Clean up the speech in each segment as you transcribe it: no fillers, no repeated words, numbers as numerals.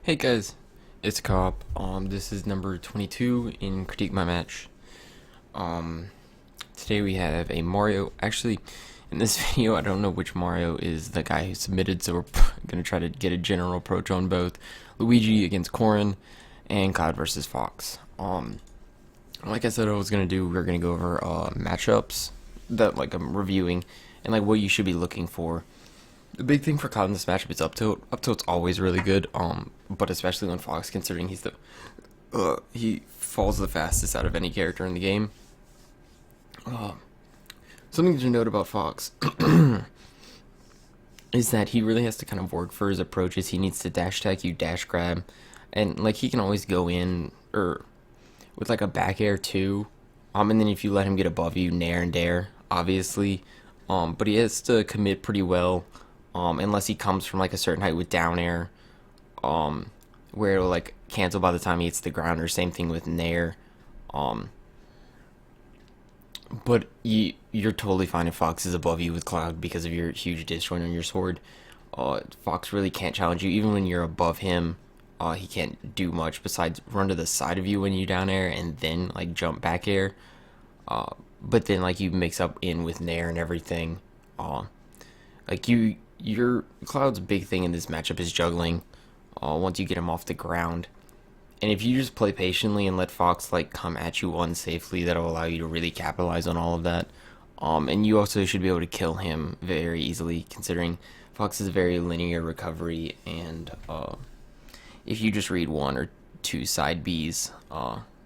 Hey guys, it's Cop. This is number 22 in Critique My Match. Today we have a Mario. Actually, in this video, I don't know which Mario is the guy who submitted, so we're gonna try to get a general approach on both. Luigi against Corin, and Cloud versus Fox. Like I said, I was gonna do. We're gonna go over matchups that I'm reviewing, and what you should be looking for. The big thing for Cloud in this matchup is up tilt. Up tilt's always really good, but especially when Fox, considering he's he falls the fastest out of any character in the game. Something to note about Fox is that he really has to kind of work for his approaches. He needs to dash attack you, dash grab, and he can always go in with a back air too. And then if you let him get above you, nair and dare, obviously. But he has to commit pretty well. Unless he comes from a certain height with down air, where it'll cancel by the time he hits the ground, or same thing with nair. But you're totally fine if Fox is above you with Cloud because of your huge disjoint on your sword. Fox really can't challenge you even when you're above him. He can't do much besides run to the side of you when you down air and then jump back air. But then you mix up in with nair and everything. Your Cloud's big thing in this matchup is juggling. Once you get him off the ground, and if you just play patiently and let Fox come at you unsafely, that'll allow you to really capitalize on all of that. And you also should be able to kill him very easily, considering Fox is a very linear recovery, and if you just read one or two side Bs,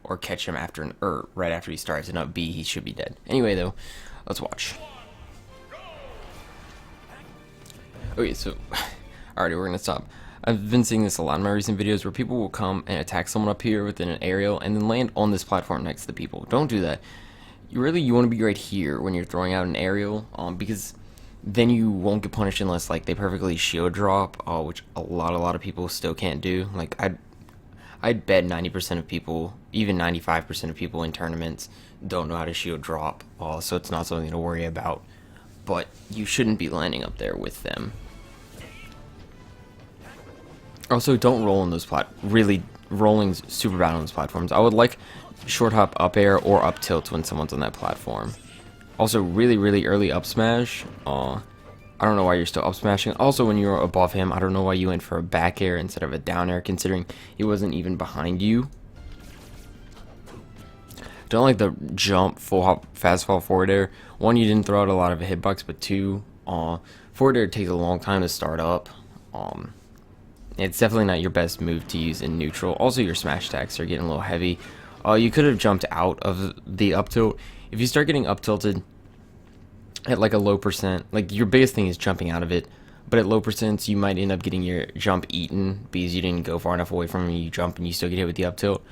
or catch him right after he starts an up B, he should be dead. Anyway, though, let's watch. Okay, so, alrighty, we're gonna stop. I've been seeing this a lot in my recent videos where people will come and attack someone up here within an aerial and then land on this platform next to the people. Don't do that. You want to be right here when you're throwing out an aerial, because then you won't get punished unless they perfectly shield drop, which a lot of people still can't do. I'd bet 90% of people, even 95% of people in tournaments don't know how to shield drop, so it's not something to worry about. But you shouldn't be landing up there with them. Also, don't roll on those really, rolling's super bad on those platforms. I would like short hop up air or up tilt when someone's on that platform. Also, really early up smash. I don't know why you're still up smashing. Also, when you're above him, I don't know why you went for a back air instead of a down air, considering he wasn't even behind you. Don't like the jump, full hop, fast fall forward air. One, you didn't throw out a lot of a hitbox, but two, forward air takes a long time to start up. It's definitely not your best move to use in neutral. Also, your smash attacks are getting a little heavy. You could have jumped out of the up tilt. If you start getting up tilted at a low percent, your biggest thing is jumping out of it. But at low percents, you might end up getting your jump eaten because you didn't go far enough away from him. You jump and you still get hit with the up tilt.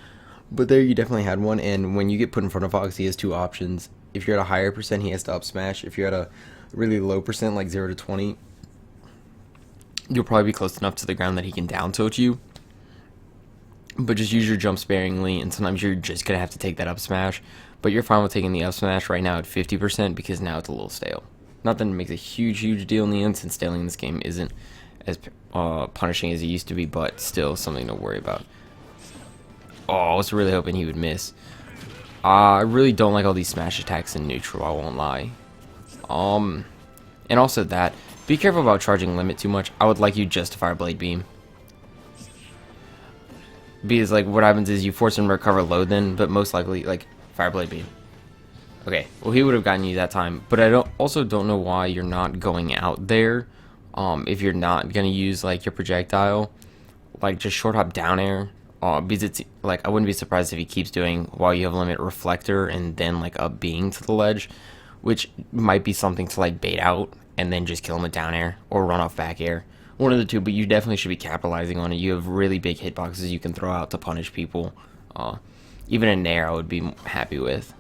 But there you definitely had one, and when you get put in front of Fox, he has two options. If you're at a higher percent, he has to up smash. If you're at a really low percent, 0 to 20, you'll probably be close enough to the ground that he can down tilt you. But just use your jump sparingly, and sometimes you're just going to have to take that up smash. But you're fine with taking the up smash right now at 50% because now it's a little stale. Not that it makes a huge deal in the end, since staling in this game isn't as punishing as it used to be, but still something to worry about. Oh, I was really hoping he would miss. I really don't like all these smash attacks in neutral, I won't lie. And also that, be careful about charging limit too much. I would like you just to fire blade beam. Because what happens is you force him to recover low then, but most likely fire blade beam. Okay, well he would have gotten you that time, but I also don't know why you're not going out there. If you're not gonna use your projectile, just short hop down air. Because it's I wouldn't be surprised if he keeps doing while you have limit reflector and then up being to the ledge, which might be something to bait out and then just kill him with down air or run off back air, one of the two. But you definitely should be capitalizing on it. You have really big hitboxes you can throw out to punish people. Even a nair I would be happy with.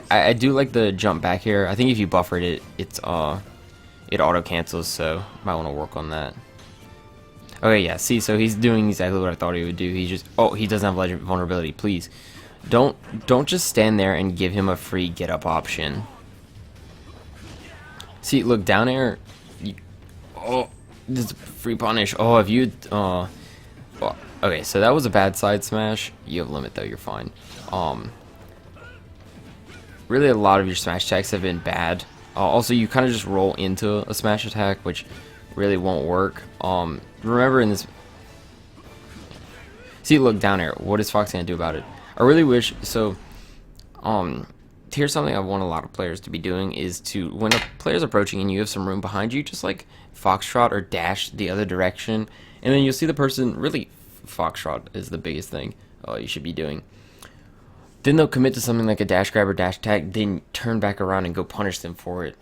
I do like the jump back here. I think if you buffered it, it auto cancels, so might want to work on that. Okay, yeah, see, so he's doing exactly what I thought he would do. He doesn't have legend vulnerability. Please, don't just stand there and give him a free get up option. See, look, down air, This free punish. Oh, if you well, okay, so that was a bad side smash. You have limit though, you're fine. Really a lot of your smash attacks have been bad. Also, you kind of just roll into a smash attack, which really won't work. Remember in this, see, look down here. What is Fox gonna do about it? I really wish so. Here's something I want a lot of players to be doing is to, when a player's approaching and you have some room behind you, just like foxtrot or dash the other direction, and then you'll see the person really foxtrot is the biggest thing you should be doing. Then they'll commit to something like a dash grab or dash attack, then turn back around and go punish them for it.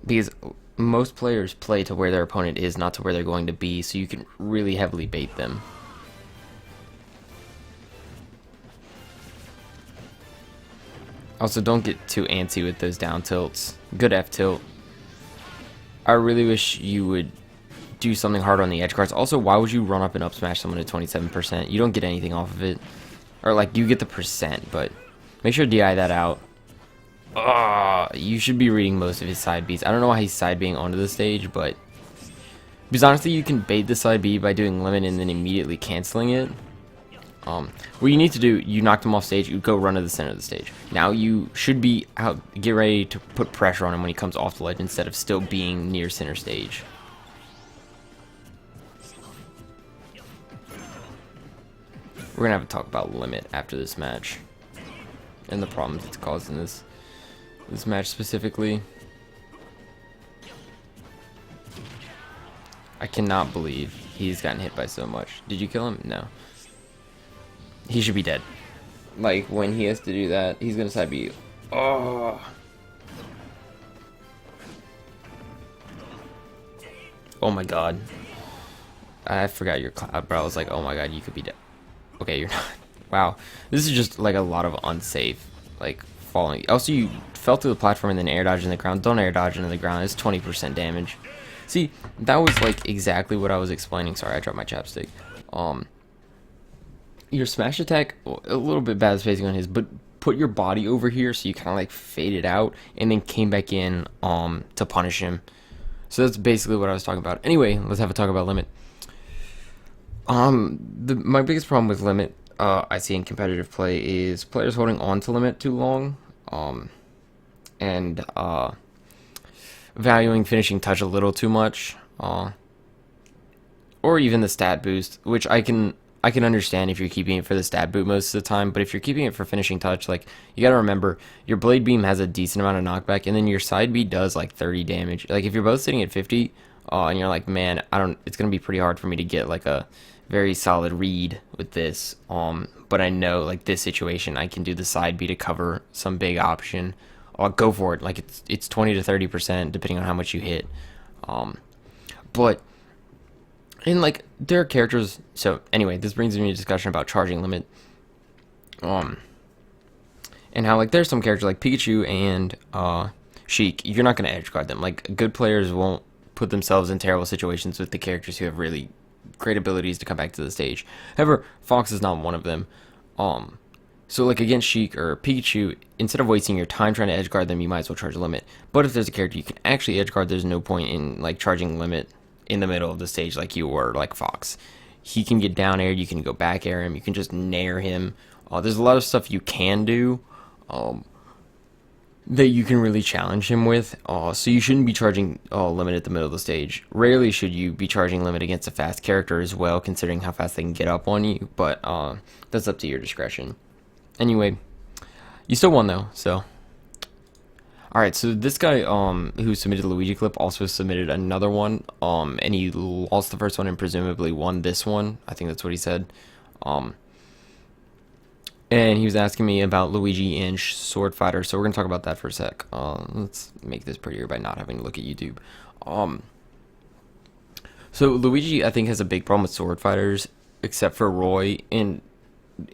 Because most players play to where their opponent is, not to where they're going to be, so you can really heavily bait them. Also, don't get too antsy with those down tilts. Good F tilt. I really wish you would do something hard on the edge guards. Also, why would you run up and up smash someone at 27%? You don't get anything off of it. Or, like, you get the percent, but make sure to DI that out. You should be reading most of his side Bs. I don't know why he's side Bing onto the stage, but because honestly, you can bait the side B by doing limit and then immediately canceling it. What you need to do, you knocked him off stage, you go run to the center of the stage. Now you should be out, get ready to put pressure on him when he comes off the ledge instead of still being near center stage. We're gonna have to talk about limit after this match and the problems it's caused in this match specifically. I cannot believe he's gotten hit by so much. Did you kill him? No. He should be dead. Like, when he has to do that, he's gonna side B. Oh. Oh my god. I forgot your cloud, bro. I was like, oh my god, you could be dead. Okay, you're not. Wow. This is just like a lot of unsafe, like, falling. Also, you fell through the platform and then air dodge in the ground. Don't air dodge into the ground. It's 20% damage. See, that was like exactly what I was explaining. Sorry, I dropped my chapstick. Your smash attack, a little bit bad spacing on his, but put your body over here so you kind of like fade it out and then came back in to punish him. So that's basically what I was talking about. Anyway, let's have a talk about limit. My biggest problem with limit I see in competitive play is players holding on to limit too long, and valuing finishing touch a little too much, or even the stat boost, which I can understand if you're keeping it for the stat boot most of the time, but if you're keeping it for finishing touch, like, you gotta remember, your blade beam has a decent amount of knockback, and then your side B does like 30 damage. Like, if you're both sitting at 50, and you're like, man, it's gonna be pretty hard for me to get like a very solid read with this, but I know, like, this situation, I can do the side B to cover some big option. I'll go for it. Like, it's 20 to 30% depending on how much you hit. But and like, there are characters. So anyway, this brings me to a discussion about charging limit. And how, like, there's some characters like Pikachu and Sheik. You're not gonna edge guard them. Like, good players won't put themselves in terrible situations with the characters who have really great abilities to come back to the stage. However, Fox is not one of them. So, like, against Sheik or Pikachu, instead of wasting your time trying to edge guard them, you might as well charge a limit. But if there's a character you can actually edge guard, there's no point in, like, charging limit in the middle of the stage like you were, like Fox. He can get down aired, you can go back air him, you can just nair him. There's a lot of stuff you can do that you can really challenge him with. So you shouldn't be charging limit at the middle of the stage. Rarely should you be charging limit against a fast character as well, considering how fast they can get up on you. But that's up to your discretion. Anyway, you still won though, so. Alright, so this guy who submitted the Luigi clip also submitted another one, and he lost the first one and presumably won this one. I think that's what he said. And he was asking me about Luigi and Sword Fighter, so we're going to talk about that for a sec. Let's make this prettier by not having to look at YouTube. So Luigi, I think, has a big problem with Sword Fighters, except for Roy, and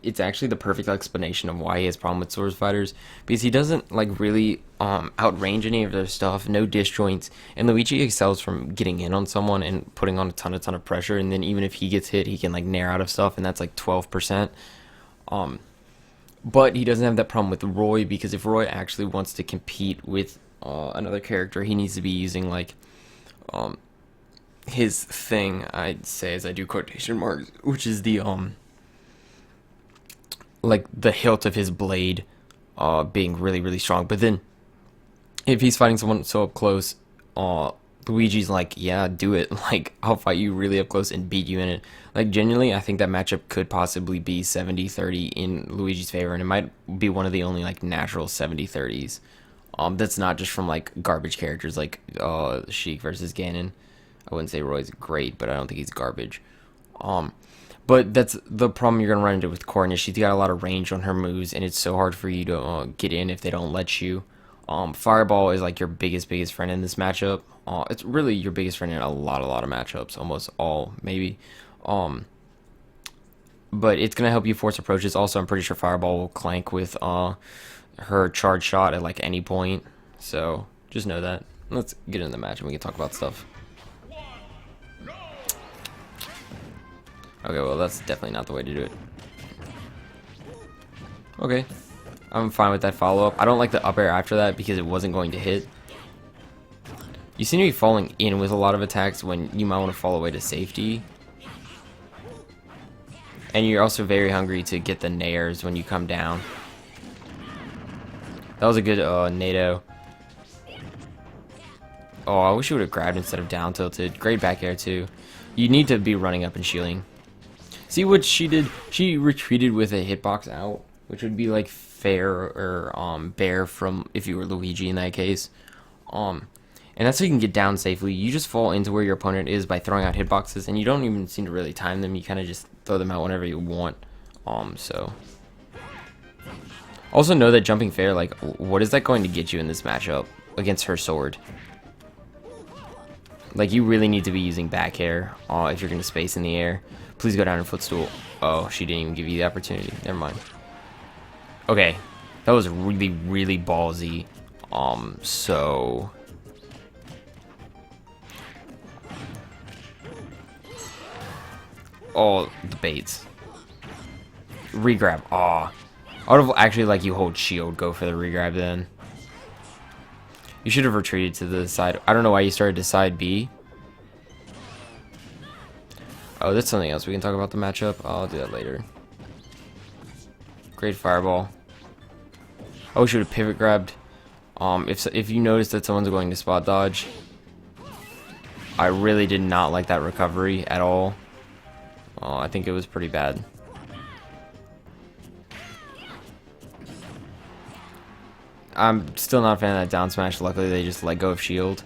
it's actually the perfect explanation of why he has a problem with Sword Fighters, because he doesn't, like, really outrange any of their stuff, no disjoints, and Luigi excels from getting in on someone and putting on a ton of pressure, and then even if he gets hit, he can, like, nair out of stuff, and that's like 12%. But he doesn't have that problem with Roy, because if Roy actually wants to compete with another character, he needs to be using, like, his thing, I'd say, as I do quotation marks, which is the like the hilt of his blade being really really strong. But then if he's fighting someone so up close, Luigi's like, yeah, do it. Like, I'll fight you really up close and beat you in it. Like, genuinely, I think that matchup could possibly be 70-30 in Luigi's favor, and it might be one of the only, like, natural 70-30s. That's not just from, like, garbage characters like Sheik versus Ganon. I wouldn't say Roy's great, but I don't think he's garbage. But that's the problem you're going to run into with Corrin is she's got a lot of range on her moves, and it's so hard for you to get in if they don't let you. Fireball is like your biggest friend in this matchup. It's really your biggest friend in a lot of matchups, almost all maybe. But it's gonna help you force approaches. Also, I'm pretty sure Fireball will clank with her charge shot at like any point. So just know that. Let's get into the match and we can talk about stuff. Okay, well that's definitely not the way to do it. Okay. I'm fine with that follow-up. I don't like the up air after that because it wasn't going to hit. You seem to be falling in with a lot of attacks when you might want to fall away to safety. And you're also very hungry to get the nairs when you come down. That was a good NATO. Oh, I wish you would have grabbed instead of down tilted. Great back air too. You need to be running up and shielding. See what she did? She retreated with a hitbox out, which would be like fair or bear from if you were Luigi in that case. And that's how you can get down safely. You just fall into where your opponent is by throwing out hitboxes, and you don't even seem to really time them. You kind of just throw them out whenever you want. So also know that jumping fair, like, what is that going to get you in this matchup against her sword? Like, you really need to be using back air if you're going to space in the air. Please go down and footstool. Oh, she didn't even give you the opportunity. Never mind. Okay, that was really, really ballsy. So oh, the baits. Regrab. Aw. I would have actually like you hold shield, go for the regrab then. You should have retreated to the side. I don't know why you started to side B. Oh, that's something else. We can talk about the matchup. I'll do that later. Great fireball. I wish you would have pivot grabbed. If you notice that someone's going to spot dodge, I really did not like that recovery at all. I think it was pretty bad. I'm still not a fan of that down smash. Luckily, they just let go of shield.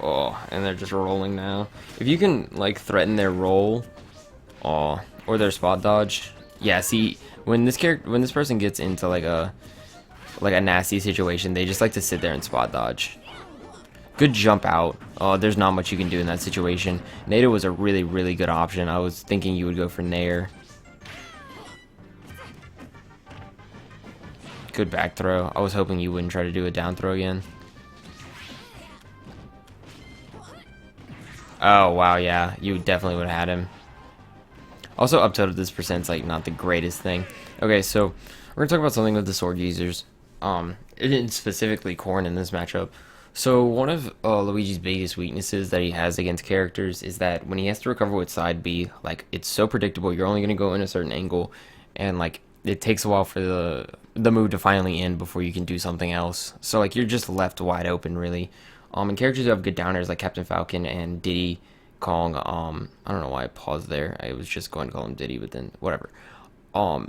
Oh, and they're just rolling now. If you can like threaten their roll, or their spot dodge, yeah. See, when this person gets into like a nasty situation, they just like to sit there and spot dodge. Good jump out. There's not much you can do in that situation. NATO was a really, really good option. I was thinking you would go for Nair. Good back throw. I was hoping you wouldn't try to do a down throw again. Oh, wow, yeah. You definitely would have had him. Also, up tilted this percent's like not the greatest thing. Okay, so we're gonna talk about something with the sword users. It is specifically Corrin in this matchup. So one of Luigi's biggest weaknesses that he has against characters is that when he has to recover with side B, like it's so predictable. You're only gonna go in a certain angle, and like it takes a while for the move to finally end before you can do something else. So like you're just left wide open really. And characters who have good downers like Captain Falcon and Diddy Kong, I don't know why I paused there. I was just going to call him Diddy, but then whatever.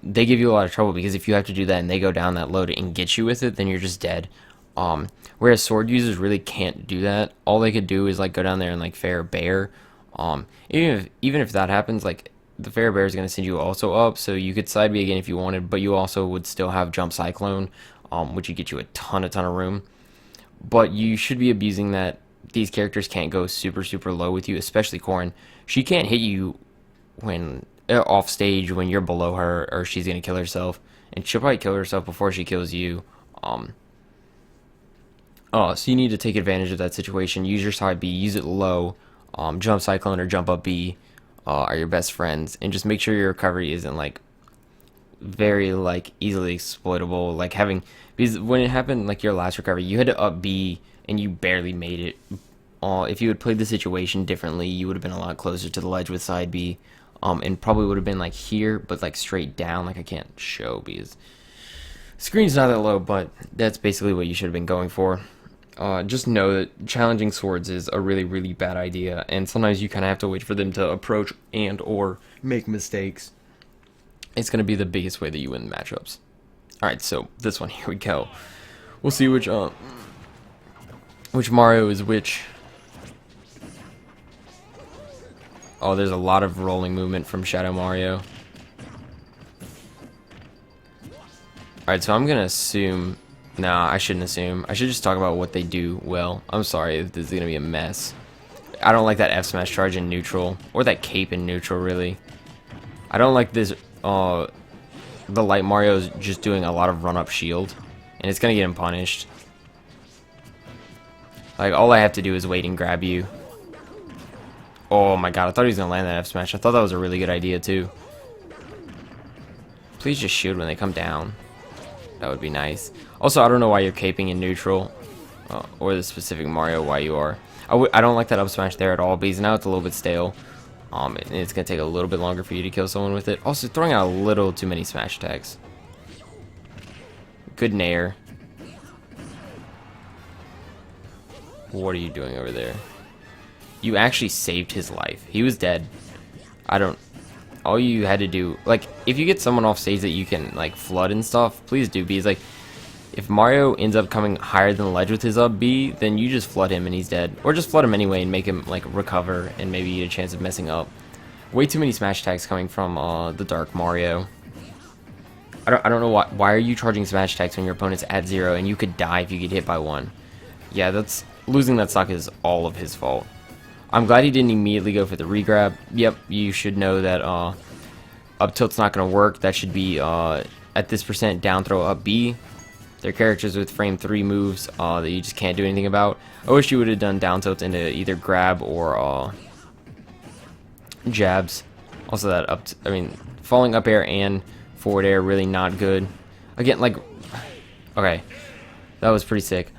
They give you a lot of trouble because if you have to do that and they go down that low and get you with it, then you're just dead. Whereas sword users really can't do that. All they could do is like go down there and like fair bear. Even if that happens, like the fair bear is going to send you also up, so you could side B again if you wanted, but you also would still have jump cyclone, which would get you a ton of room. But you should be abusing that. These characters can't go super low with you, especially Corrin. She can't hit you when off stage when you're below her, or she's gonna kill herself, and she'll probably kill herself before she kills you. So you need to take advantage of that situation. Use your side B, use it low. Jump cyclone or jump up B are your best friends, and just make sure your recovery isn't like very like easily exploitable. Like having, because when it happened like your last recovery, you had to up B and you barely made it if you had played the situation differently, you would have been a lot closer to the ledge with side B, and probably would have been like here, but like straight down. Like I can't show because screen's not that low, but that's basically what you should have been going for. Just know that challenging swords is a really, really bad idea, and sometimes you kind of have to wait for them to approach and or make mistakes. It's going to be the biggest way that you win matchups. Alright, so this one, here we go. We'll see which Mario is which. Oh, there's a lot of rolling movement from Shadow Mario. Alright, so I'm going to assume... Nah, I shouldn't assume. I should just talk about what they do well. I'm sorry if this is going to be a mess. I don't like that F smash charge in neutral. Or that cape in neutral, really. I don't like this... the light Mario is just doing a lot of run-up shield. And it's going to get him punished. Like, all I have to do is wait and grab you. Oh my god, I thought he was going to land that F smash. I thought that was a really good idea, too. Please just shield when they come down. That would be nice. Also, I don't know why you're caping in neutral, or the specific Mario why you are. I don't like that up smash there at all, because now it's a little bit stale. And it's going to take a little bit longer for you to kill someone with it. Also, throwing out a little too many smash attacks. Good nair. What are you doing over there? You actually saved his life. He was dead. All you had to do, like, if you get someone off stage that you can, like, flood and stuff, please do, because, like, if Mario ends up coming higher than the ledge with his up B, then you just flood him and he's dead. Or just flood him anyway and make him, like, recover and maybe get a chance of messing up. Way too many smash attacks coming from, the Dark Mario. I don't know why are you charging smash attacks when your opponent's at 0 and you could die if you get hit by one. Yeah, losing that stock is all of his fault. I'm glad he didn't immediately go for the regrab. Yep, you should know that up tilt's not going to work. That should be at this percent down throw up B. They're characters with frame 3 moves that you just can't do anything about. I wish you would have done down tilt into either grab or jabs. Also that falling up air and forward air really not good. Again, like, okay, that was pretty sick.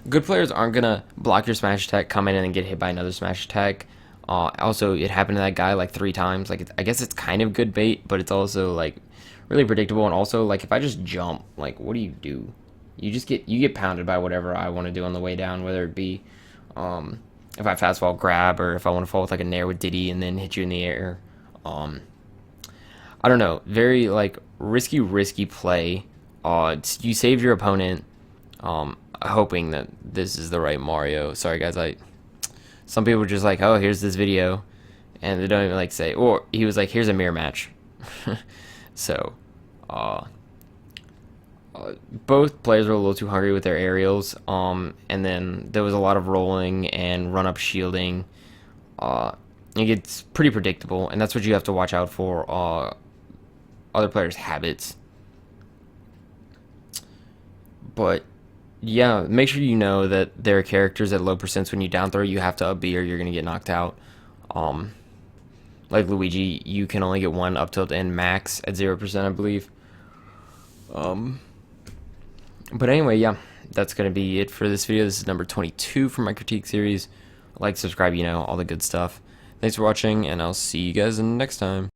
Good players aren't gonna block your smash attack, come in and then get hit by another smash attack. Also, it happened to that guy like 3 times. Like, I guess it's kind of good bait, but it's also like really predictable. And also, like, if I just jump, like, what do? You get pounded by whatever I want to do on the way down, whether it be if I fast fall grab or if I want to fall with like a nair with Diddy and then hit you in the air. I don't know, very like risky play. You saved your opponent. Hoping that this is the right Mario. Sorry guys, some people are just like, oh, here's this video, and they don't even like say, or he was like, here's a mirror match. So both players were a little too hungry with their aerials, and then there was a lot of rolling and run up shielding. It gets pretty predictable, and that's what you have to watch out for, other players' habits. But yeah, make sure you know that there are characters at low percents when you down throw. You have to up B or you're gonna get knocked out. Like Luigi, you can only get one up tilt and max at 0%, I believe. But anyway, yeah, that's gonna be it for this video. This is number 22 for my critique series. Like, subscribe, all the good stuff. Thanks for watching, and I'll see you guys next time.